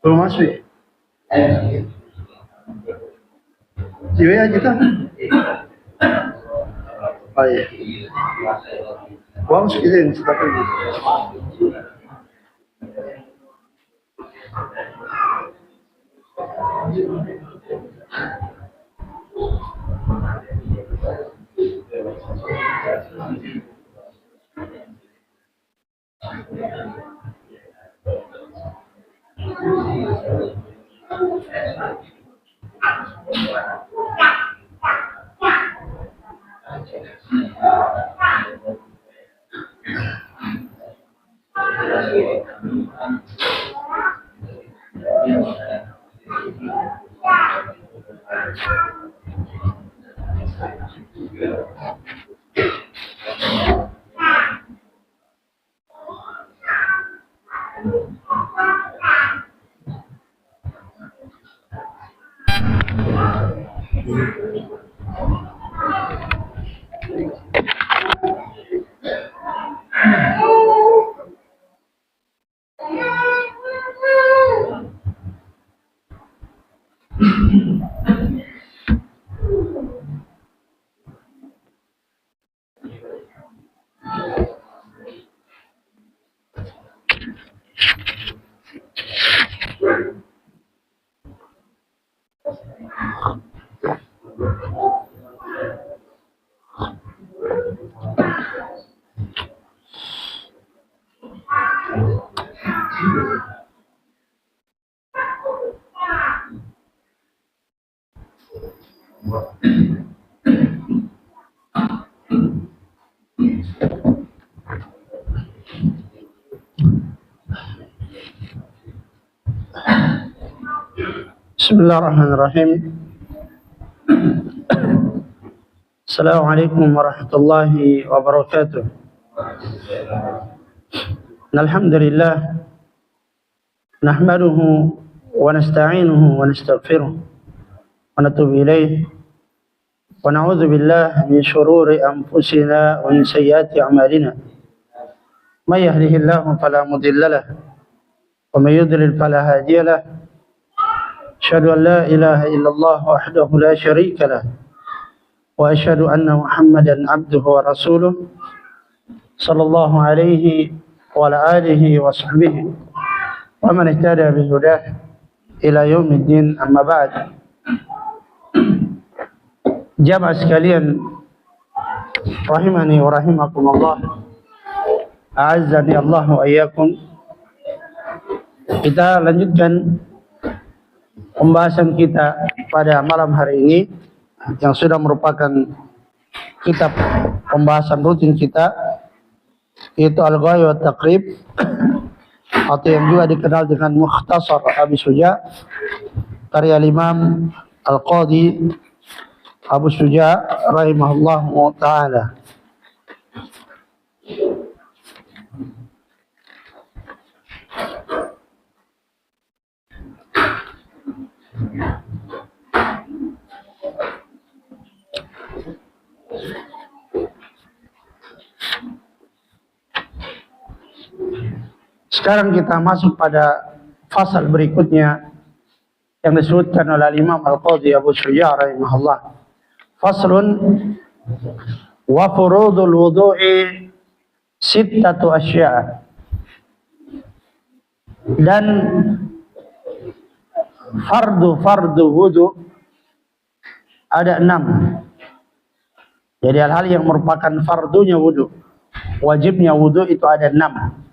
Belum masuk ya? Jiwa kita? Oh iya. Uang sekitar tapi Bismillahirrahmanirrahim. Assalamualaikum warahmatullahi wabarakatuh. Alhamdulillah nahmaduhu wa nasta'inuhu wa nastaghfiruh wa natubu ilayh wa na'udzu billahi min shururi anfusina wa min sayyiati a'malina. May yahdihillahu fala mudilla lahu wa may yudlil fala hadiya lahu. أشهد أن لا إله إلا الله وحده لا شريك له وأشهد أن محمدا عبده ورسوله صلى الله عليه وعلى آله وصحبه ومن اهتدى بهداه إلى يوم الدين. أما بعد, jamaah sekalian rahimani wa rahimakumullah, a'azzani Allah wa iyyakum. Kita lanjutkan pembahasan kita pada malam hari ini yang sudah merupakan kitab pembahasan rutin kita, yaitu Al-Ghaya wa Taqrib, atau yang juga dikenal dengan Mukhtasar Abi Suja, karya Imam Al-Qadhi Abu Suja rahimahullahu ta'ala. Sekarang kita masuk pada fasal berikutnya yang disebutkan oleh Imam Al-Qadhi Abu Suja rahimahullah. Faslun wa furudul wudu'i sittatu asya'. Dan fardu wudu ada 6. Jadi hal-hal yang merupakan fardunya wudu, wajibnya wudu itu ada 6.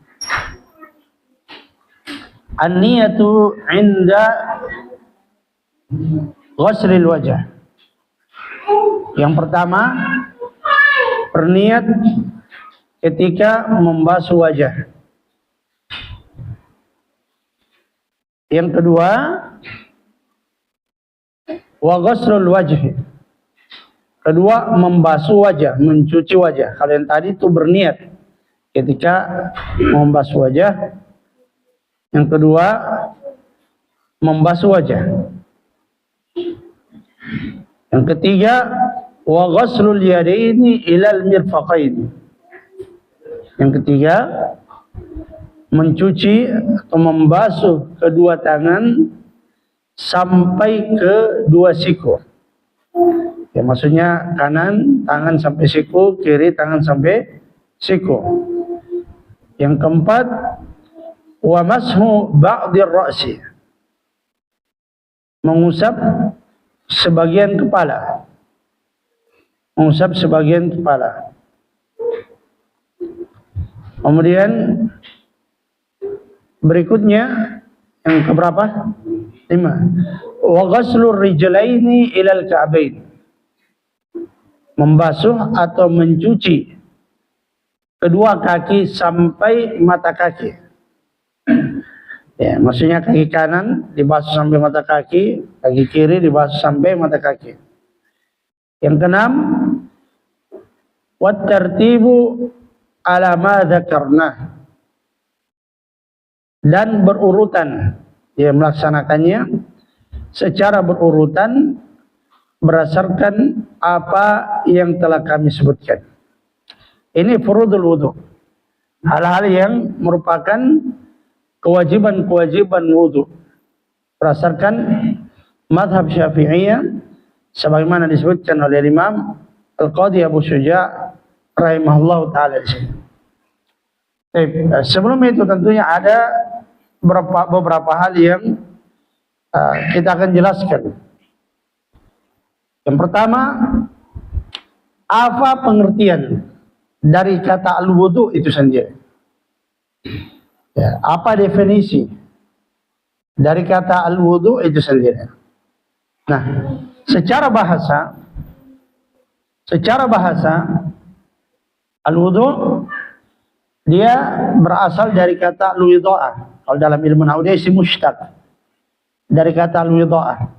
An-niyatu 'inda ghuslil wajh. Yang pertama, berniat ketika membasuh wajah. Yang kedua, wa ghuslul wajh. Kedua, membasuh wajah, mencuci wajah. Kalau yang tadi itu berniat ketika membasuh wajah. Yang kedua, membasuh wajah. Yang ketiga, wa ghuslul yadaini ilal mirfaqain. Yang ketiga, mencuci atau membasuh kedua tangan sampai ke dua siku. Ya, maksudnya kanan tangan sampai siku, kiri tangan sampai siku. Yang keempat, wa mashu ba'dir ra'si, mengusap sebagian kepala. Mengusap sebagian kepala. Kemudian berikutnya yang keberapa? 5. Wa ghaslur rijlaini ilal ka'bain, membasuh atau mencuci kedua kaki sampai mata kaki. Ya, maksudnya kaki kanan dibasuh sampai mata kaki, kaki kiri dibasuh sampai mata kaki. Yang keenam, wat tartibu ala ma dzakarna, dan berurutan, ya, melaksanakannya secara berurutan berdasarkan apa yang telah kami sebutkan. Ini furudul wudu, hal-hal yang merupakan kewajiban-kewajiban wudu berdasarkan mazhab Syafi'iyah sebagaimana disebutkan oleh Imam Al-Qadhi Abu Syuja' rahimahullah ta'ala. Sebelum itu tentunya ada beberapa hal yang kita akan jelaskan. Yang pertama, apa pengertian dari kata al-wudu itu sendiri? Ya, apa definisi dari kata al-wudu itu sendiri? Nah, secara bahasa al-wudu dia berasal dari kata al-widha'ah. Kalau dalam ilmu nahwu dia isim mushtaq dari kata al-widha'ah,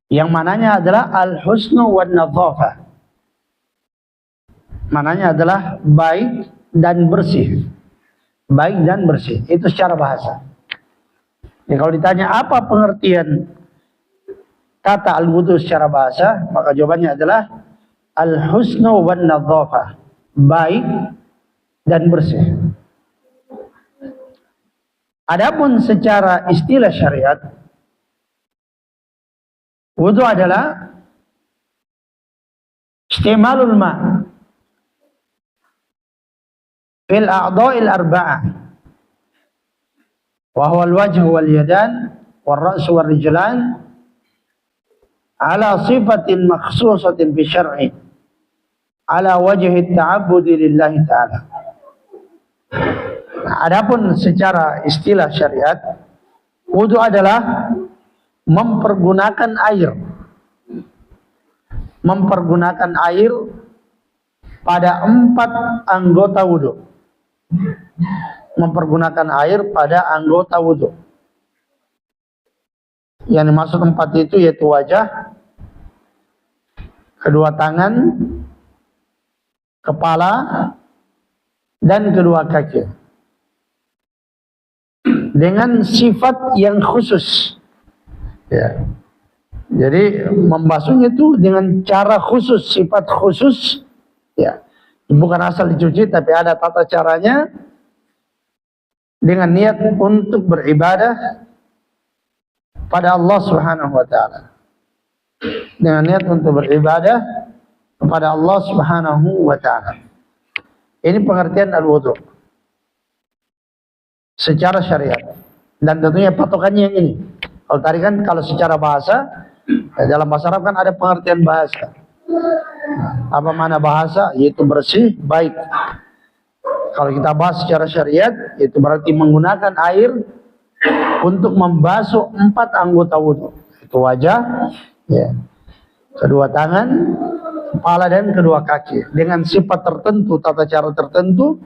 yang mananya adalah al-husnu wan nadhafah. Mananya adalah baik dan bersih. Baik dan bersih. Itu secara bahasa. Ya, kalau ditanya apa pengertian kata al-wudu secara bahasa, maka jawabannya adalah al-husnu wan nadhafah. Baik dan bersih. Adapun secara istilah syariat, wudu adalah istimalul ma' fil a'dha'il arba'ah, wa huwa al-wajh wal yadan wal ra's wal rijlan ala sifatin makhsusatin fi syar'i ala wajhi at-ta'abbudi lillahi ta'ala. Adapun secara istilah syariat, wudu adalah mempergunakan air. Mempergunakan air pada 4 anggota wudu. Mempergunakan air pada anggota wudu. Yang dimaksud 4 itu yaitu wajah, kedua tangan, kepala, dan kedua kaki. Dengan sifat yang khusus. Ya. Jadi membasuhnya itu dengan cara khusus, sifat khusus. Ya. Bukan asal dicuci, tapi ada tata caranya dengan niat untuk beribadah pada Allah Subhanahu wa taala. Dengan niat untuk beribadah kepada Allah Subhanahu wa taala. Ini pengertian al-wudu secara syariat. Dan tentunya patokannya yang ini. Kalau tadi kan kalau secara bahasa, dalam bahasa Arab kan ada pengertian bahasa. Apa makna bahasa? Yaitu bersih, baik. Kalau kita bahas secara syariat, itu berarti menggunakan air untuk membasuh 4 anggota wudu. Itu wajah, ya, kedua tangan, kepala, dan kedua kaki. Dengan sifat tertentu, tata cara tertentu,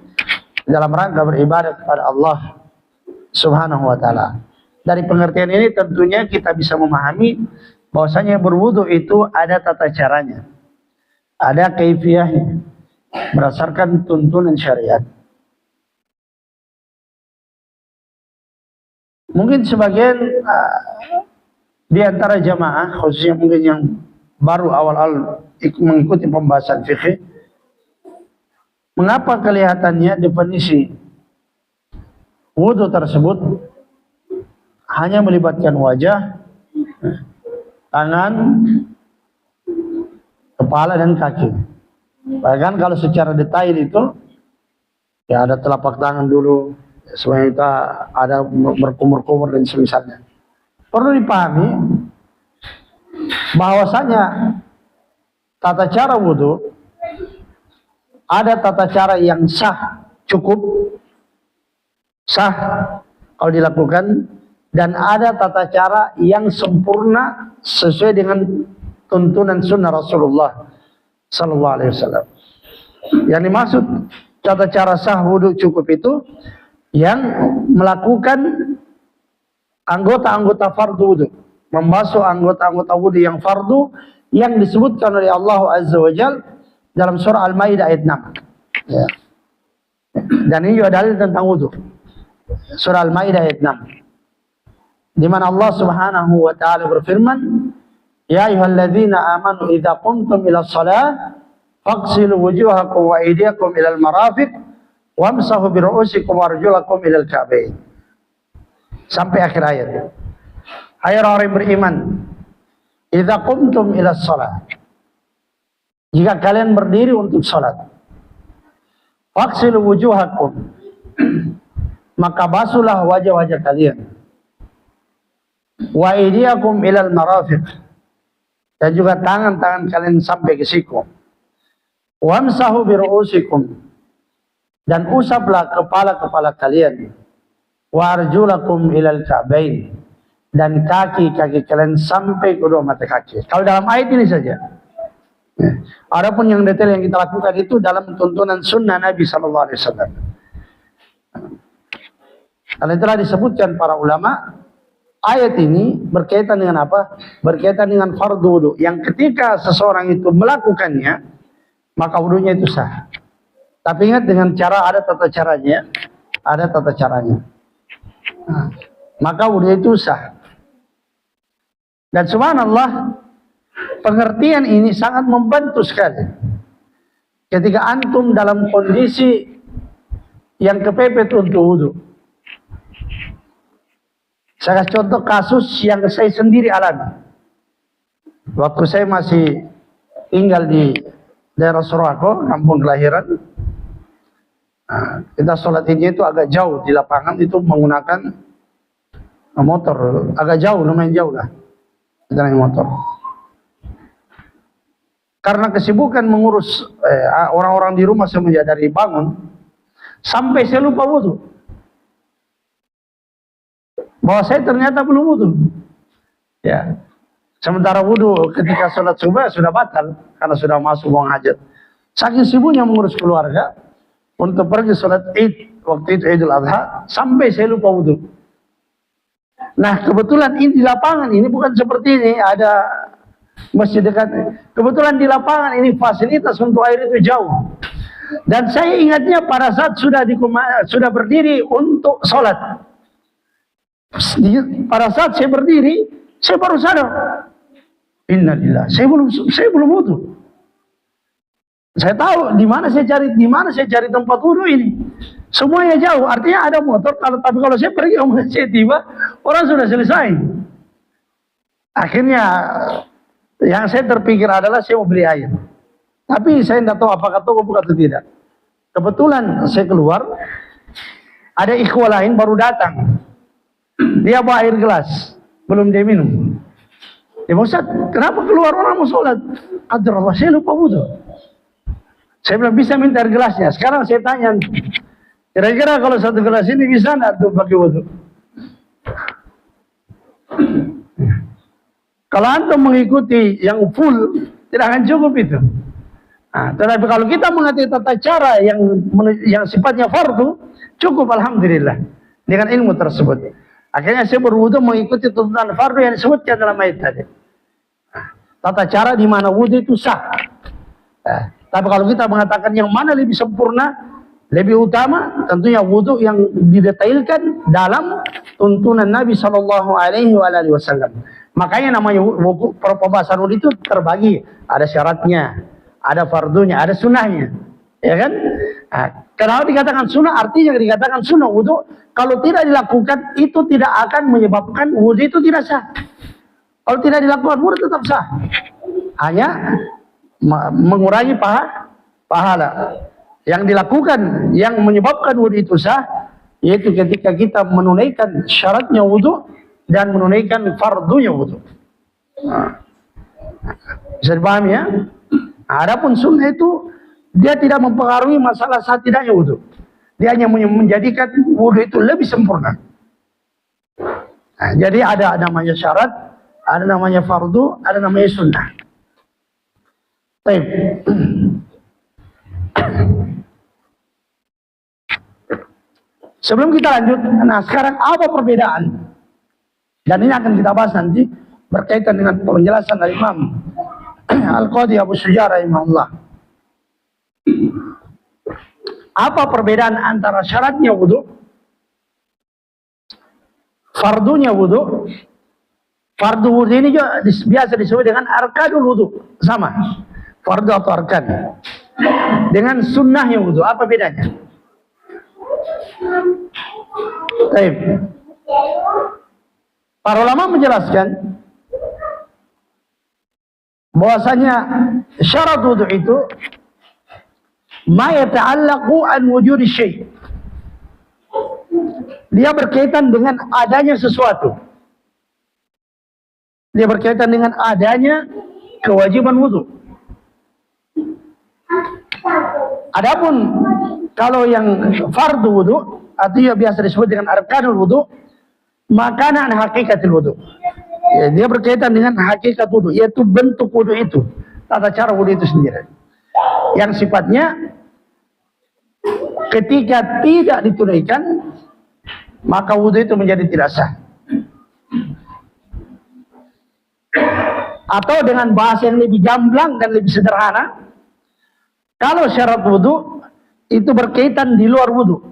dalam rangka beribadah kepada Allah Subhanahu wa ta'ala. Dari pengertian ini tentunya kita bisa memahami bahwasanya berwudu itu ada tata caranya, ada kaifiyahnya berdasarkan tuntunan syariat. Mungkin sebagian di antara jamaah, khususnya mungkin yang baru awal-awal mengikuti pembahasan fikih, mengapa kelihatannya definisi wudhu tersebut hanya melibatkan wajah, tangan, kepala dan kaki. Bahkan kalau secara detail itu ya ada telapak tangan dulu, semuanya kita ada berkumur-kumur dan semisalnya. Perlu dipahami bahwasanya tata cara wudhu ada tata cara yang sah, cukup sah kalau dilakukan, dan ada tata cara yang sempurna sesuai dengan tuntunan sunnah Rasulullah Sallallahu Alaihi Wasallam. Yang dimaksud tata cara sah wudhu cukup itu yang melakukan anggota-anggota fardu wudhu, membasuh anggota-anggota wudhu yang fardu yang disebutkan oleh Allah Azza wa Jalla dalam surah Al-Maidah ayat 6. Ya. Dan ini juga dalil tentang wudhu. Surah Al-Maidah ayat 6. Di mana Allah Subhanahu wa taala berfirman, "Ya ayyuhalladzina amanu idza qumtum ila shalah faghsilu wujuhakum wa aydiyakum ila al-marafiq wamsahu bi ru'usikum wa arjulakum ila al-ka'bayn." Sampai akhir ayat. Hai orang yang beriman, idza qumtum ila shalah, jika kalian berdiri untuk salat, faghsilu wujuhakum, maka basuhlah wajah-wajah kalian, wa aydiyakum ilal marafiq, dan juga tangan-tangan kalian sampai ke siku, wamsahu bi ru'usikum, dan usaplah kepala-kepala kalian, wa arjulakum ilal ka'bain, dan kaki-kaki kalian sampai kedua mata kaki. Kalau dalam ayat ini saja. Adapun yang detail yang kita lakukan itu dalam tuntunan sunnah Nabi Sallallahu Alaihi Wasallam. Karena telah disebutkan para ulama, ayat ini berkaitan dengan apa? Berkaitan dengan fardu wudu, yang ketika seseorang itu melakukannya, maka wudunya itu sah. Tapi ingat, dengan cara, ada tata caranya, ada tata caranya. Maka wudunya itu sah. Dan subhanallah, pengertian ini sangat membantu sekali ketika antum dalam kondisi yang kepepet untuk wudu. Saya kasih contoh kasus yang saya sendiri alami. Waktu saya masih tinggal di daerah Surako, kampung kelahiran, kita sholat Id itu agak jauh di lapangan, itu menggunakan motor, agak jauh, lumayan jauh lah, kita naik motor. Karena kesibukan mengurus orang-orang di rumah semenjak dari bangun, sampai saya lupa wudu. Bahwa saya ternyata belum wudu. Ya. Sementara wudu ketika sholat subuh sudah batal karena sudah masuk buang hajat. Saking sibuknya mengurus keluarga untuk pergi sholat Id, waktu itu Idul Adha, sampai saya lupa wudu. Nah, kebetulan ini di lapangan ini bukan seperti ini ada masjid dekat. Kebetulan di lapangan ini fasilitas untuk air itu jauh. Dan saya ingatnya pada saat sudah berdiri untuk sholat. Pada saat saya berdiri, saya baru sadar, innalillah, saya belum wudu. Saya tahu di mana saya cari tempat wudu ini. Semuanya jauh, artinya ada motor. Tapi kalau saya pergi, saya tiba, orang sudah selesai. Akhirnya yang saya terpikir adalah saya mau beli air. Tapi saya tidak tahu apakah toko buka atau tidak. Kebetulan saya keluar, ada ikhwah lain baru datang. Dia bawa air gelas, belum dia minum. Ya Ustaz, kenapa keluar orang mau sholat? Adrallah, saya lupa wudu. Saya bilang bisa minta air gelasnya. Sekarang saya tanya, kira-kira kalau satu gelas ini bisa nggak tuh pakai wudu? Kalau antum mengikuti yang full, tidak akan cukup itu. Nah, tetapi kalau kita mengerti tata cara yang sifatnya fardu, cukup alhamdulillah dengan ilmu tersebut. Akhirnya saya berwudu mengikuti tuntunan fardu yang disebutkan dalam ayat tadi. Tata cara di mana wudu itu sah. Tapi kalau kita mengatakan yang mana lebih sempurna, lebih utama, tentunya wudu yang didetailkan dalam tuntunan Nabi Sallallahu Alaihi Wasallam. Makanya namanya pembahasan wudu itu terbagi. Ada syaratnya, ada fardunya, ada sunnahnya, ya kan? Kenapa dikatakan sunnah? Artinya dikatakan sunnah wudu, kalau tidak dilakukan itu tidak akan menyebabkan wudu itu tidak sah. Kalau tidak dilakukan wudu tetap sah. Hanya mengurangi pahala. Yang dilakukan yang menyebabkan wudu itu sah, yaitu ketika kita menunaikan syaratnya wudu dan menunaikan fardunya wudu. Bisa dipahami ya? Adapun sunnah itu dia tidak mempengaruhi masalah sah tidaknya wudu. Dia hanya menjadikan wudu itu lebih sempurna. Jadi ada namanya syarat, ada namanya fardu, ada namanya sunnah. Baik. Sebelum kita lanjut, nah sekarang apa perbedaan? Dan ini akan kita bahas nanti berkaitan dengan penjelasan dari Imam Al-Qadhi Abu Syuja rahimahullah. Apa perbedaan antara syaratnya wudu, fardunya wudu? Fardu wudu ini juga biasa disebut dengan arkanul wudu, sama. Fardu atau arkan. Dengan sunnahnya wudu, apa bedanya? Baik. Para ulama menjelaskan bahwasanya syarat wudu itu ma yata'allaqu an wujudi syai'. Dia berkaitan dengan adanya sesuatu. Dia berkaitan dengan adanya kewajiban wudu. Adapun kalau yang fardu wudu atau yang biasa disebut dengan arkanul wudu, makanan hakikatul wudu. Ya, dia berkaitan dengan hakikat wudu, yaitu bentuk wudu itu, tata cara wudu itu sendiri. Yang sifatnya ketika tidak ditunaikan, maka wudu itu menjadi tidak sah. Atau dengan bahasa yang lebih gamblang dan lebih sederhana, kalau syarat wudu itu berkaitan di luar wudu.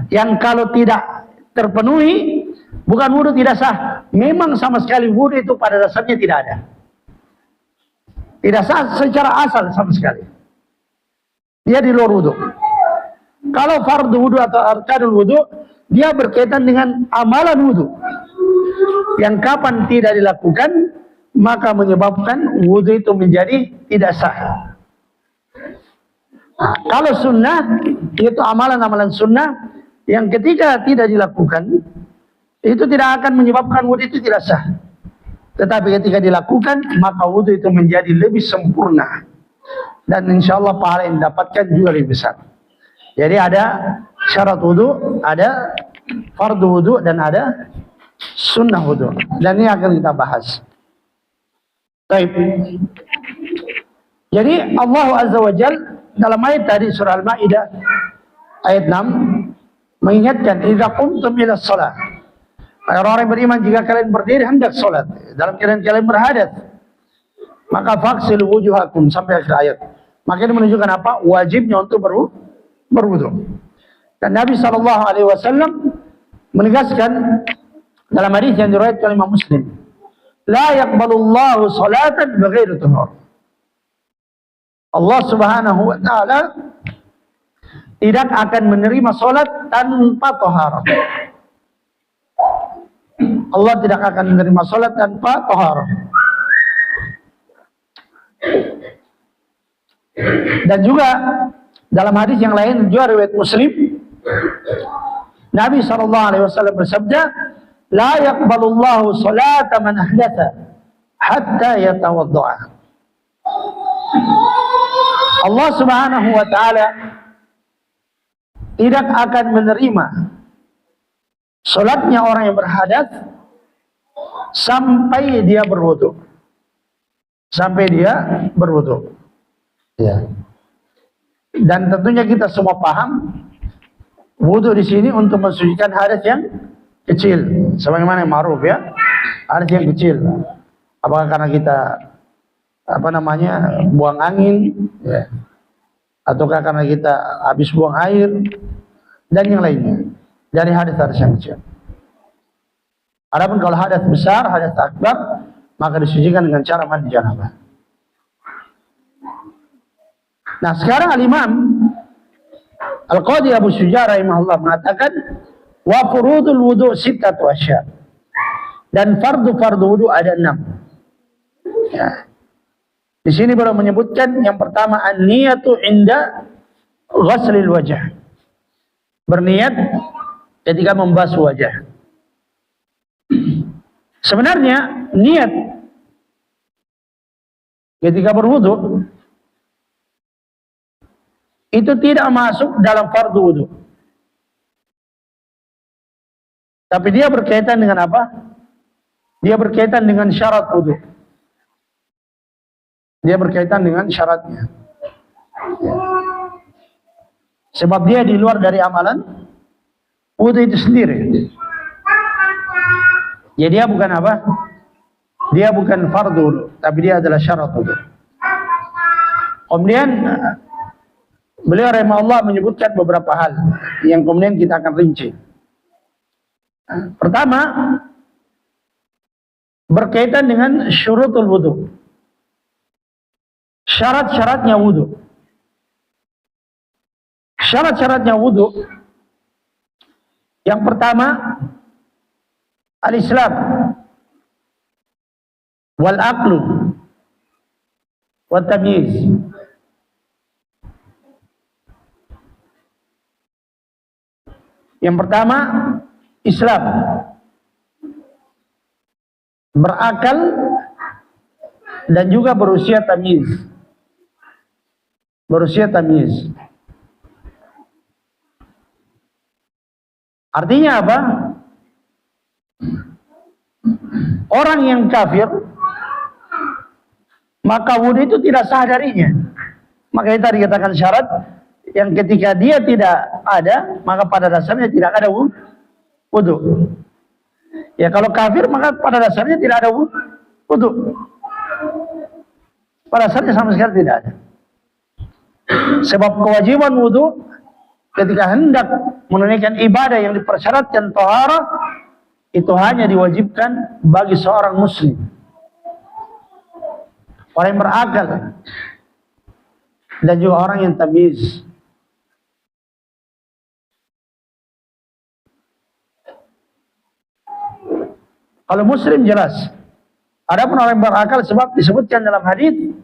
Yang kalau tidak terpenuhi, bukan wudu tidak sah. Memang sama sekali wudu itu pada dasarnya tidak ada. Tidak sah secara asal sama sekali. Dia di luar wudu. Kalau fardu wudu atau arkanul wudu, dia berkaitan dengan amalan wudu. Yang kapan tidak dilakukan, maka menyebabkan wudu itu menjadi tidak sah. Nah, kalau sunnah, itu amalan-amalan sunnah yang ketika tidak dilakukan, itu tidak akan menyebabkan wudu itu tidak sah. Tetapi ketika dilakukan, maka wudu itu menjadi lebih sempurna. Dan insya Allah pahala yang didapatkan juga lebih besar. Jadi ada syarat wudu, ada fardu wudu, dan ada sunnah wudu. Dan ini akan kita bahas. Baik. Jadi Allah Azza wa Jal dalam ayat tadi surah Al-Maidah ayat 6 mengingatkan, idza qumtum ila shalah. Orang-orang beriman, jika kalian berdiri hendak salat dalam keadaan kalian berhadas, maka faghsilu wujuhakum, sampai akhir ayat. Maka ini menunjukkan apa? Wajibnya untuk berwudu. Dan Nabi SAW menegaskan dalam hadis yang diriwayatkan oleh Imam Muslim, la yaqbalullahu salatan bighairi tuhur. Allah Subhanahu wa taala tidak akan menerima salat tanpa taharah. Allah tidak akan menerima salat tanpa taharah. Dan juga dalam hadis yang lain juga riwayat Muslim, Nabi SAW bersabda, la yaqbalullahu salata man ahdatha hatta yatawadda'a. Allah Subhanahu wa taala tidak akan menerima salatnya orang yang berhadas sampai dia berwudu. Sampai dia berwudu. Ya. Dan tentunya kita semua paham wudu di sini untuk mensucikan hadas yang kecil, sebagaimana yang ma'ruf ya, hadas yang kecil. Apakah karena kita buang angin, ya, ataukah karena kita habis buang air dan yang lainnya dari hadas-hadas yang kecil. Adapun kalau hadas besar, hadas akbar, maka disucikan dengan cara mandi janabah. Nah, sekarang Al-Imam Al-Qadhi Abu Syuja rahimahullah mengatakan wa furudul wudu sittatu asya. Dan fardu-fardu wudu ada 6. Ya. Di sini baru menyebutkan yang pertama an-niyatu inda ghaslil wajah. Berniat ketika membasuh wajah. Sebenarnya niat ketika berwudu itu tidak masuk dalam fardu wudu. Tapi dia berkaitan dengan apa? Dia berkaitan dengan syarat wudu. Dia berkaitan dengan syaratnya. Sebab dia di luar dari amalan wudu itu sendiri. Ya dia bukan apa? Dia bukan fardu wudu, tapi dia adalah syarat wudu. Kemudian beliau rahimahullah menyebutkan beberapa hal yang kemudian kita akan rinci. Pertama, berkaitan dengan syurutul wudu. Syarat-syaratnya wudu. Syarat-syaratnya wudu. Yang pertama, al-Islam wal aqlu wat tamyiz. Yang pertama, Islam, berakal dan juga berusia tamyiz. Berusia tamyiz. Artinya apa? Orang yang kafir, maka wudu itu tidak sah darinya. Maka tadi dikatakan syarat yang ketika dia tidak ada, maka pada dasarnya tidak ada wudu. Ya kalau kafir, maka pada dasarnya tidak ada wudu. Pada dasarnya sama sekali tidak ada. Sebab kewajiban wudu ketika hendak menunaikan ibadah yang dipersyaratkan taharah itu hanya diwajibkan bagi seorang muslim, orang yang berakal dan juga orang yang tamyiz. Kalau muslim jelas. Adapun orang yang berakal sebab disebutkan dalam hadis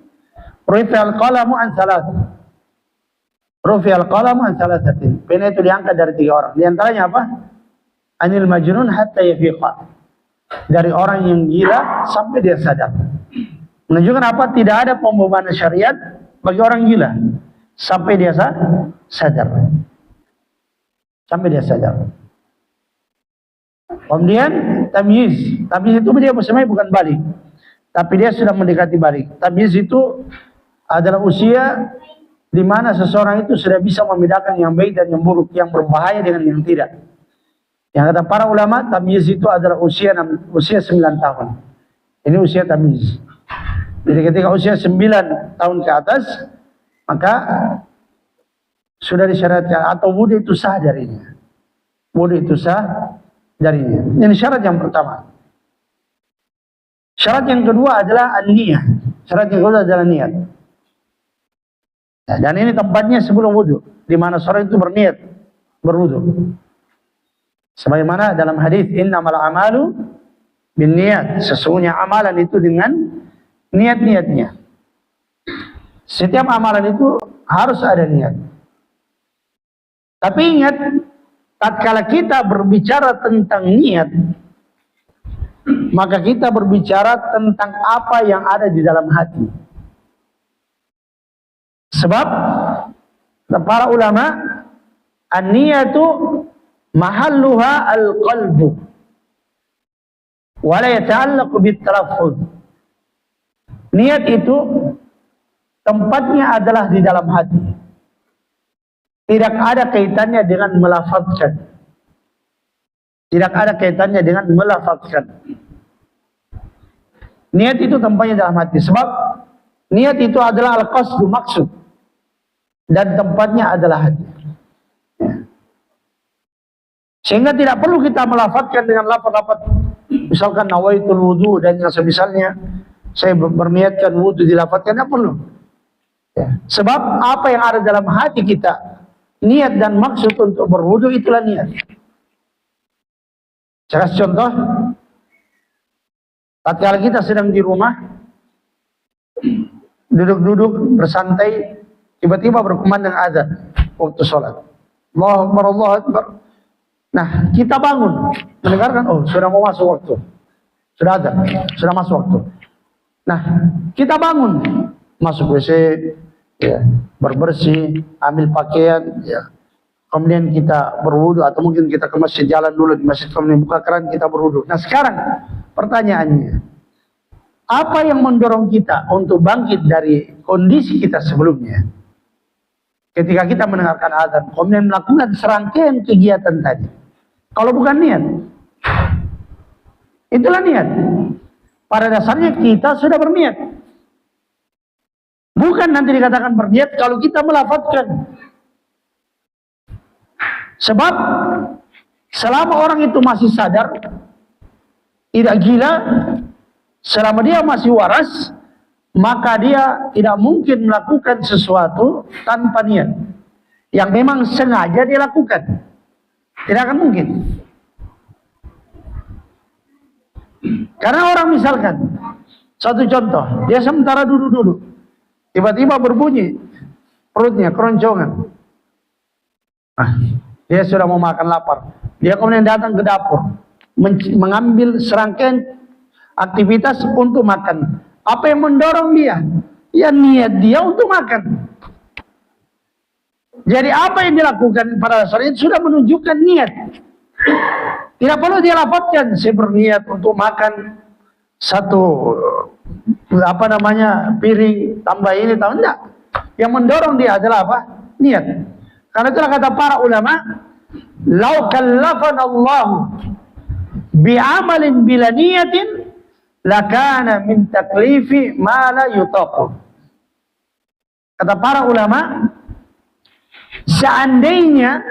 rufi'al qalamu an thalath. Rufi'al qalamu an thalathatin. Pena itu diangkat dari 3 orang. Di antaranya apa? Anil majnun hatta yafiqa. Dari orang yang gila sampai dia sadar. Menunjukkan apa? Tidak ada pembebanan syariat bagi orang gila sampai dia sadar. Sampai dia sadar. Kemudian tamyiz. Tamyiz itu dia sebenarnya bukan balik, tapi dia sudah mendekati balik. Tamyiz itu adalah usia di mana seseorang itu sudah bisa membedakan yang baik dan yang buruk, yang berbahaya dengan yang tidak. Yang kata para ulama, tamyiz itu adalah usia 9 tahun. Ini usia tamyiz. Jadi ketika usia 9 tahun ke atas, maka sudah disyaratkan atau wudu itu sah darinya. Wudu itu sah darinya. Ini syarat yang pertama. Syarat yang kedua adalah an-niyah. Syarat yang kedua adalah niat. Dan ini tempatnya sebelum wudu, di mana seorang itu berniat berwudu. Sebagaimana dalam hadis innamal a'malu binniyat, sesungguhnya amalan itu dengan niat-niatnya. Setiap amalan itu harus ada niat. Tapi ingat, tatkala kita berbicara tentang niat, maka kita berbicara tentang apa yang ada di dalam hati. Sebab para ulama, an-niyatu mahalluha al-qalbu wa la yata'allaqu bit-talaffuz. Niat itu tempatnya adalah di dalam hati. Tidak ada kaitannya dengan melafazkan. Tidak ada kaitannya dengan melafazkan. Niat itu tempatnya dalam hati. Sebab niat itu adalah al-qasdu, maksud. Dan tempatnya adalah hati. Sehingga tidak perlu kita melafazkan dengan lafaz-lafaz. Misalkan nawaitul wudu dan yang semisalnya. Saya berniatkan wudu dilafazkan, tidak perlu. Ya. Sebab apa yang ada dalam hati kita, niat dan maksud untuk berwudu, itulah niat. Saya kasih contoh. Tatkala kita sedang di rumah, duduk-duduk bersantai, tiba-tiba berkumandang azan waktu sholat. Allahu Akbar, Allahu Akbar. Nah, kita bangun, mendengarkan, oh sudah mau masuk waktu, sudah azan, sudah masuk waktu. Nah, kita bangun, masuk WC, ya, berbersih, ambil pakaian, ya. Kemudian kita berwudu, atau mungkin kita ke masjid, jalan dulu di masjid, kemudian buka keran, kita berwudu. Nah sekarang pertanyaannya, apa yang mendorong kita untuk bangkit dari kondisi kita sebelumnya? Ketika kita mendengarkan azan, kemudian melakukan serangkaian kegiatan tadi. Kalau bukan niat, itulah niat. Pada dasarnya kita sudah berniat. Bukan nanti dikatakan berniat kalau kita melafazkan. Sebab selama orang itu masih sadar, tidak gila, selama dia masih waras, maka dia tidak mungkin melakukan sesuatu tanpa niat yang memang sengaja dia lakukan. Tidak akan mungkin. Karena orang misalkan, satu contoh, dia sementara duduk-duduk, tiba-tiba berbunyi perutnya, keroncongan. Nah, dia sudah mau makan, lapar. Dia kemudian datang ke dapur, mengambil serangkaian aktivitas untuk makan. Apa yang mendorong dia? Ya niat dia untuk makan. Jadi apa yang dilakukan pada dasarnya sudah menunjukkan niat. Tidak perlu dia lafazkan, saya berniat untuk makan satu piring tambah ini, tambah enggak. Yang mendorong dia adalah apa? Niat. Karena itulah kata para ulama, "Lau kallafana Allah bi'amalin bila niyatin lakana min taklifi ma la yutaqu." Kata para ulama, seandainya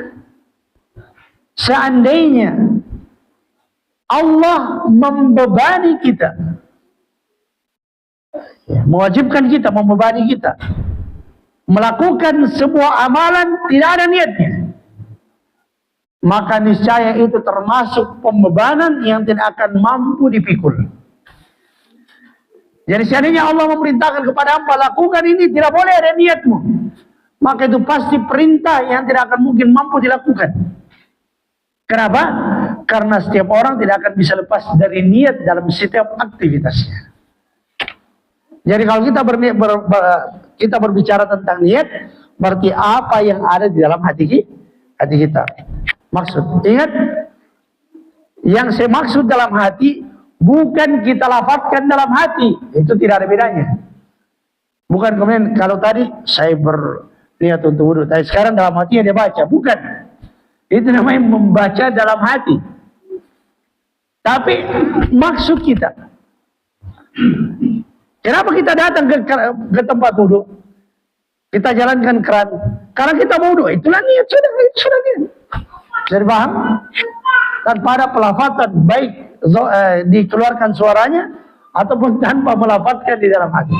Allah membebani kita, mewajibkan kita, membebani kita melakukan sebuah amalan tidak ada niatnya, maka niscaya itu termasuk pembebanan yang tidak akan mampu dipikul. Jadi seandainya Allah memerintahkan kepada hamba lakukan ini, tidak boleh ada niatmu, maka itu pasti perintah yang tidak akan mungkin mampu dilakukan. Kenapa? Karena setiap orang tidak akan bisa lepas dari niat dalam setiap aktivitasnya. Jadi kalau kita berbicara tentang niat, berarti apa yang ada di dalam hati kita. Maksud, ingat, yang saya maksud dalam hati bukan kita lafazkan dalam hati, itu tidak ada bedanya. Bukan kemudian kalau tadi saya berniat untuk wudu, tapi sekarang dalam hatinya dia baca, bukan. Itu namanya membaca dalam hati. Tapi maksud kita, kenapa kita datang ke tempat wudu? Kita jalankan keran karena kita mau wudu. Itulah niat, sudah niat. Jadi paham? Tanpa ada pelafatan, baik dikeluarkan suaranya ataupun tanpa melafazkan di dalam hati.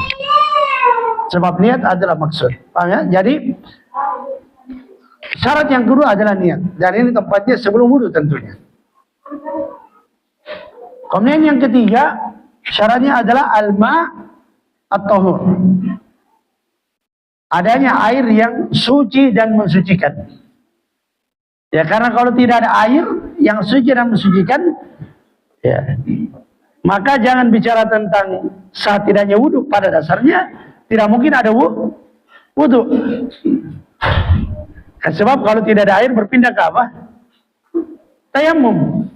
Sebab niat adalah maksud. Paham ya? Jadi syarat yang kedua adalah niat. Dan ini tempatnya sebelum wudu tentunya. Kemudian yang ketiga, syaratnya adalah al-ma' at-tahur. Adanya air yang suci dan mensucikan. Ya, karena kalau tidak ada air yang suci dan mensucikan, ya, maka jangan bicara tentang sah tidaknya wudu. Pada dasarnya tidak mungkin ada wudu. Sebab kalau tidak ada air berpindah ke apa? Tayamum.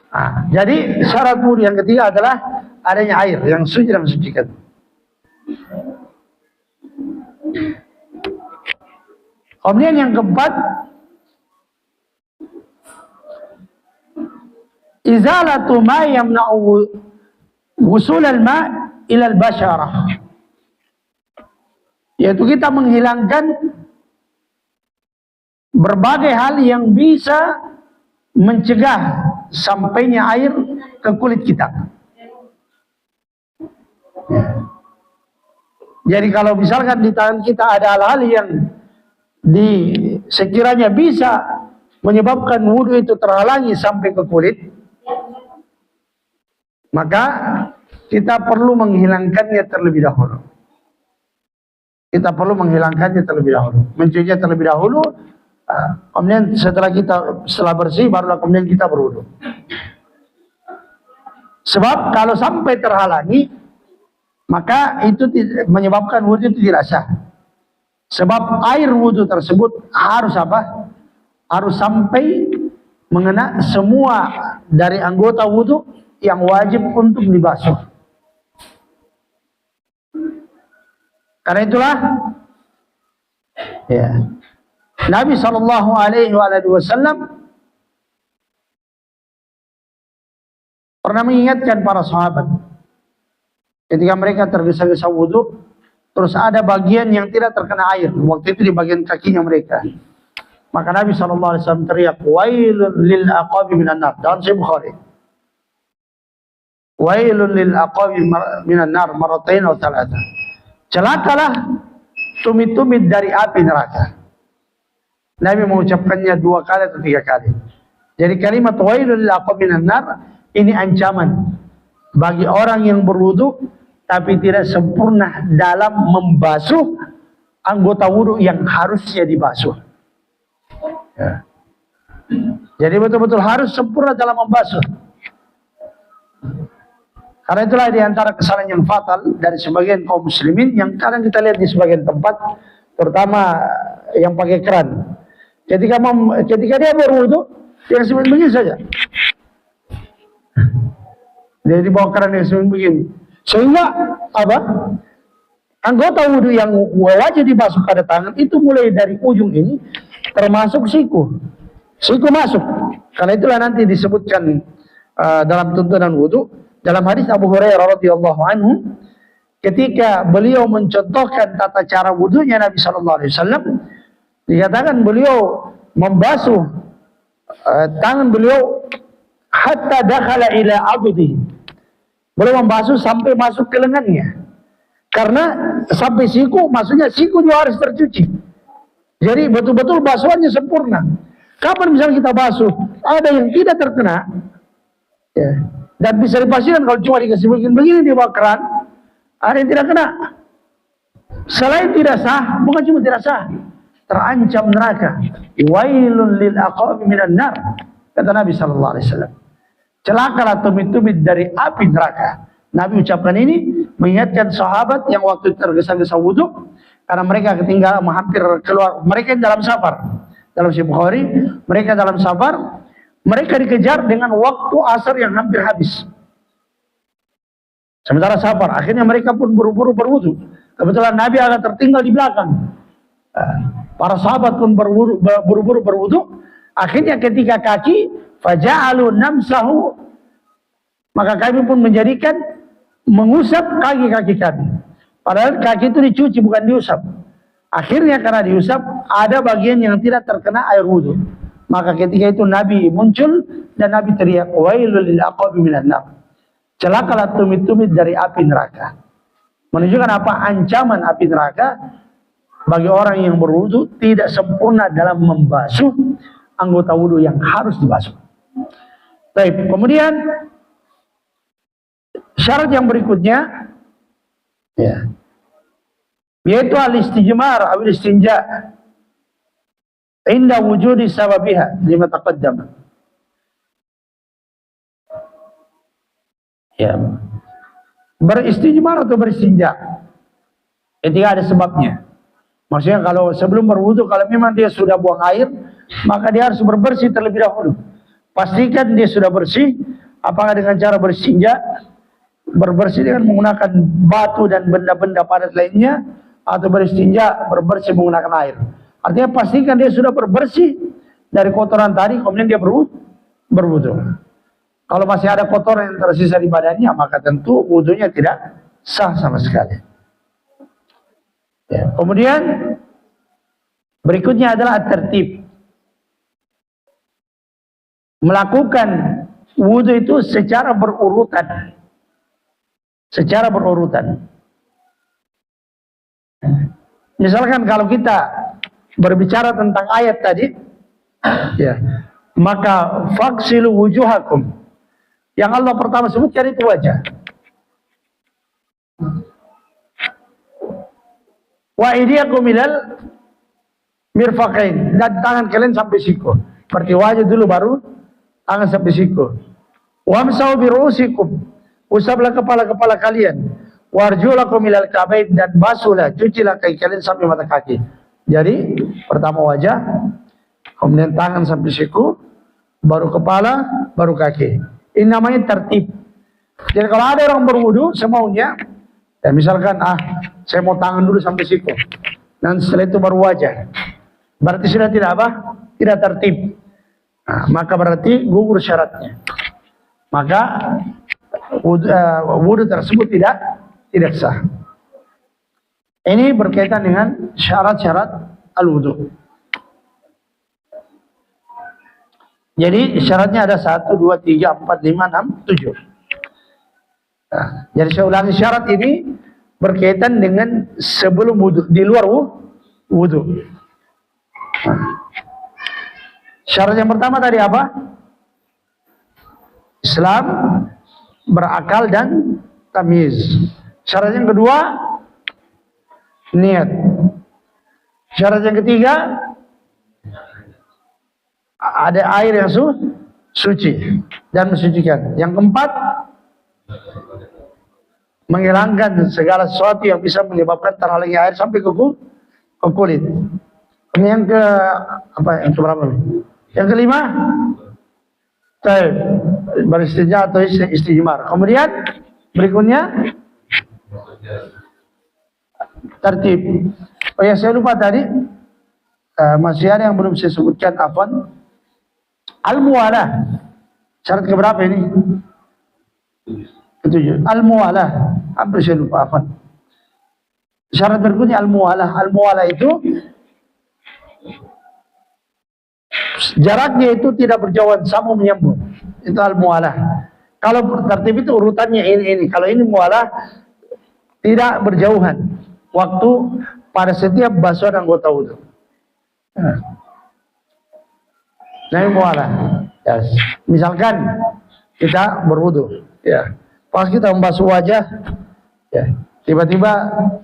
Nah, jadi syarat wudu yang ketiga adalah adanya air yang suci dan mensucikan. Kemudian yang keempat, izalatu ma yamna'u wusul al-ma' ila al-basharah. Yaitu kita menghilangkan berbagai hal yang bisa mencegah sampainya air ke kulit kita. Jadi kalau misalkan di tangan kita ada hal-hal yang sekiranya bisa menyebabkan wudhu itu terhalangi sampai ke kulit, maka kita perlu menghilangkannya terlebih dahulu. Kita perlu menghilangkannya terlebih dahulu, mencucinya terlebih dahulu. Kemudian setelah bersih, barulah kemudian kita berwudhu. Sebab kalau sampai terhalangi, maka itu menyebabkan wudhu itu tidak sah. Sebab air wudhu tersebut harus apa? Harus sampai mengena semua dari anggota wudhu yang wajib untuk dibasuh. Karena itulah ya, Nabi Shallallahu Alaihi Wasallam pernah mengingatkan para sahabat ketika mereka tergesa-gesa wudhu, terus ada bagian yang tidak terkena air, waktu itu di bagian kakinya mereka. Maka Nabi Shallallahu Alaihi Wasallam teriak, "Wailun lil aqabi minan nar." Dalam Sahih Bukhari, "Wailun lil aqabi minan nar maratain atau thalatha." Celakalah tumit-tumit dari api neraka. Nabi mengucapkannya 2 kali atau 3 kali. Jadi kalimat wailul lil aqabi minan nar ini ancaman bagi orang yang berwudu tapi tidak sempurna dalam membasuh anggota wudu yang harusnya dibasuh. Ya. Jadi betul-betul harus sempurna dalam membasuh. Karena itulah diantara kesalahan yang fatal dari sebagian kaum muslimin yang kadang kita lihat di sebagian tempat, terutama yang pakai keran. Ketika dia berwudu, dia seperti begini saja. Dia di bawah keran yang seperti begini. Sehingga apa? Anggota wudu yang wajib dibasuh pada tangan itu mulai dari ujung ini termasuk siku. Siku masuk. Karena itulah nanti disebutkan dalam tuntunan wudu. Dalam hadis Abu Hurairah radhiyallahu anhu, ketika beliau mencontohkan tata cara wudunya Nabi sallallahu alaihi wasallam, dikatakan beliau membasuh tangan beliau hatta dakhala ila abdihi. Beliau membasuh sampai masuk ke lengannya. Karena sampai siku, maksudnya siku juga harus tercuci. Jadi betul-betul basuhannya sempurna. Kapan misalnya kita basuh, ada yang tidak terkena, ya, dan bisa dipastikan kalau cuma dikasih begini di bawah keran, ada yang tidak kena. Selain tidak sah, bukan cuma tidak sah, terancam neraka. Wailun lil aqabi minan nar, kata Nabi sallallahu alaihi wasallam. Celakalah tumit-tumit dari api neraka. Nabi ucapkan ini mengingatkan sahabat yang waktu tergesa-gesa wudhu karena mereka ketinggalan hampir keluar. Mereka dalam safar. Dalam Sahih Bukhari, mereka dalam safar. Mereka dikejar dengan waktu asar yang hampir habis. Sementara safar, akhirnya mereka pun buru-buru berwudu. Kebetulan Nabi agak tertinggal di belakang. Para sahabat pun buru-buru berwudu. Akhirnya ketika kaki, faja'alu namsahu, maka kami pun menjadikan mengusap kaki-kaki kami. Padahal kaki itu dicuci, bukan diusap. Akhirnya karena diusap, ada bagian yang tidak terkena air wudu. Maka ketika itu Nabi muncul dan Nabi teriak, wailul lil aqabi minan nar. Celakalah tumit-tumit dari api neraka. Menunjukkan apa? Ancaman api neraka bagi orang yang berwudu tidak sempurna dalam membasuh anggota wudu yang harus dibasuh. Baik, kemudian syarat yang berikutnya, ya, yaitu al-istijmar atau istinja inda wujudi sababiha lima taqaddama. Ya. Beristijmar atau beristinja ketika ada sebabnya. Maksudnya kalau sebelum berwudu, kalau memang dia sudah buang air, maka dia harus berbersih terlebih dahulu. Pastikan dia sudah bersih, apakah dengan cara beristinja, berbersih dengan menggunakan batu dan benda-benda padat lainnya, atau beristinja berbersih menggunakan air. Artinya pastikan dia sudah berbersih dari kotoran tadi, kemudian dia berwudu. Kalau masih ada kotoran yang tersisa di badannya, maka tentu wudunya tidak sah sama sekali. Ya. Kemudian berikutnya adalah tertib. Melakukan wudu itu secara berurutan. Secara berurutan. Misalkan kalau kita berbicara tentang ayat tadi, ya, maka faksilu wujuhakum. Yang Allah pertama sebutkan itu wajah. Wa idiyakum ilal mirfaqain, dan tangan kalian sampai siku. Berarti wajah dulu baru tangan sampai siku. Wamsahu birusikum, usaplah kepala-kepala kalian. Warjulakum ilal ka'bain, dan basuhlah, cucilah kaki kalian sampai mata kaki. Jadi pertama wajah, kemudian tangan sampai siku, baru kepala, baru kaki. Ini namanya tertib. Jadi kalau ada orang berwudu semaunya, ya misalkan saya mau tangan dulu sampai siku, dan setelah itu baru wajah, berarti sudah tidak apa? Tidak tertib. Nah, maka berarti gugur syaratnya. Maka wudu tersebut tidak sah. Ini berkaitan dengan syarat-syarat al-wudu. Jadi syaratnya ada 1, 2, 3, 4, 5, 6, 7. Nah, jadi saya ulangi, syarat ini berkaitan dengan sebelum wudu, di luar wudu. Nah, syarat yang pertama tadi apa? Islam, berakal dan tamyiz. Syarat yang kedua, niat. Syarat yang ketiga, ada air yang suci dan mensucikan. Yang keempat, menghilangkan segala sesuatu yang bisa menyebabkan terhalangnya air sampai ke kulit. Kemudian yang keberapa? Yang kelima, beristinja atau istijmar. Kemudian berikutnya tertib. Oh ya, saya lupa tadi, masih ada yang belum saya sebutkan, afwan. Al-muwalah. Syarat keberapa ini? Ketujuh. Al-muwalah. Hampir saya lupa, afwan. Syarat berikutnya al-muwalah. Al-muwalah itu jaraknya itu tidak berjauhan, sama menyambung. Itu al-muwalah. Kalau tertib itu urutannya ini. Kalau ini muwalah, tidak berjauhan waktu pada setiap basuhan anggota wudu. Nah, ini muwalah. Ya, misalkan kita berwudu, ya, pas kita membasuh wajah, ya, tiba-tiba,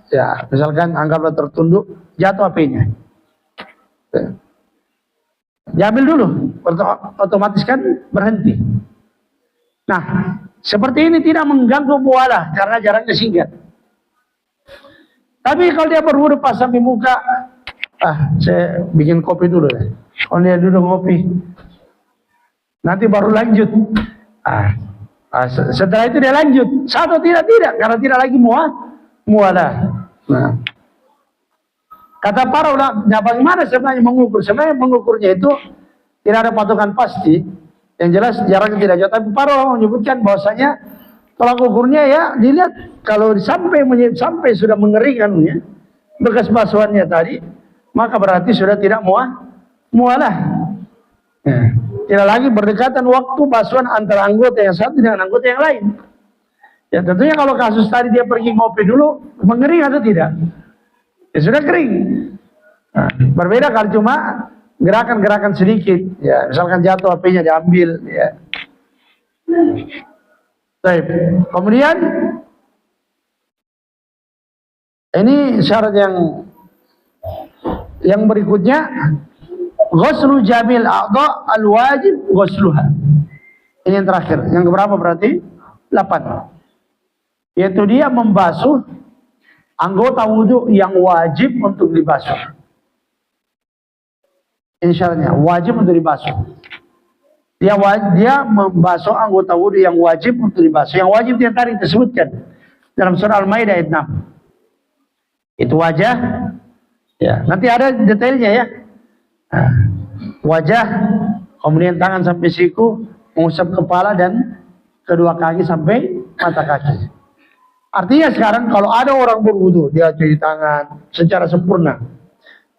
ya, misalkan anggaplah tertunduk, jatuh apinya. Ya. Diambil dulu, otomatis kan berhenti. Nah, seperti ini tidak mengganggu muwalah karena jaraknya singkat. Tapi kalau dia berwudu pas sampai muka, saya bikin kopi dulu ya. Kalau dia duduk ngopi, nanti baru lanjut. Setelah itu dia lanjut. Satu tidak, karena tidak lagi muwalah. Nah, kata para ulama, bagaimana sebenarnya mengukur? Sebenarnya mengukurnya itu tidak ada patokan pasti. Yang jelas jaraknya tidak jauh. Tapi para ulama menyebutkan bahwasanya tolak ukurnya ya dilihat kalau sampai sudah mengeringannya bekas basuhannya tadi, maka berarti sudah tidak mualah. Ya. Tidak lagi berdekatan waktu basuhan antara anggota yang satu dengan anggota yang lain. Ya tentunya kalau kasus tadi dia pergi ngopi dulu, mengering atau tidak? Ya sudah kering. Nah, berbeda kalau cuma gerakan-gerakan sedikit, ya misalkan jatuh apinya diambil, ya. Baik. Kemudian ini syarat yang berikutnya, ghuslu jamil a'dha al-wajib ghusluha. Ini yang terakhir. Yang keberapa berarti? 8. Yaitu dia membasuh anggota wudu yang wajib untuk dibasuh. Ini syaratnya, wajib untuk dibasuh. Dia membasuh anggota wudu yang wajib untuk dibasuh. Yang wajib yang tadi disebutkan dalam surah Al-Maidah ayat 6. Itu wajah. Ya, nanti ada detailnya ya. Nah, wajah, kemudian tangan sampai siku, mengusap kepala dan kedua kaki sampai mata kaki. Artinya sekarang kalau ada orang berwudu, dia cuci tangan secara sempurna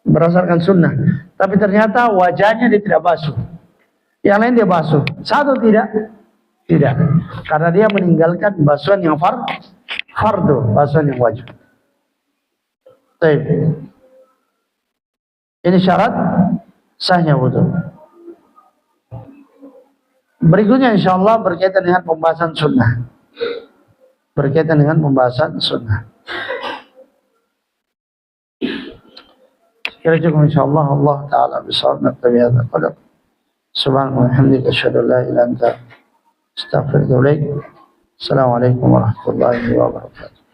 berdasarkan sunnah, tapi ternyata wajahnya dia tidak basuh, yang lain dia basuh, satu tidak, karena dia meninggalkan basuhan yang fardu, basuhan yang wajib. Baik. Ini syarat sahnya wudu. Berikutnya insyaallah berkaitan dengan pembahasan sunnah. Berkaitan dengan pembahasan sunnah. Kira cukup insyaallah. Allah taala bisawab nabi hadza qadar. Subhanallah walhamdulillah asyhadu an la ilaha illa anta astaghfiruka wa atubu ilaik. Assalamualaikum warahmatullahi wabarakatuh.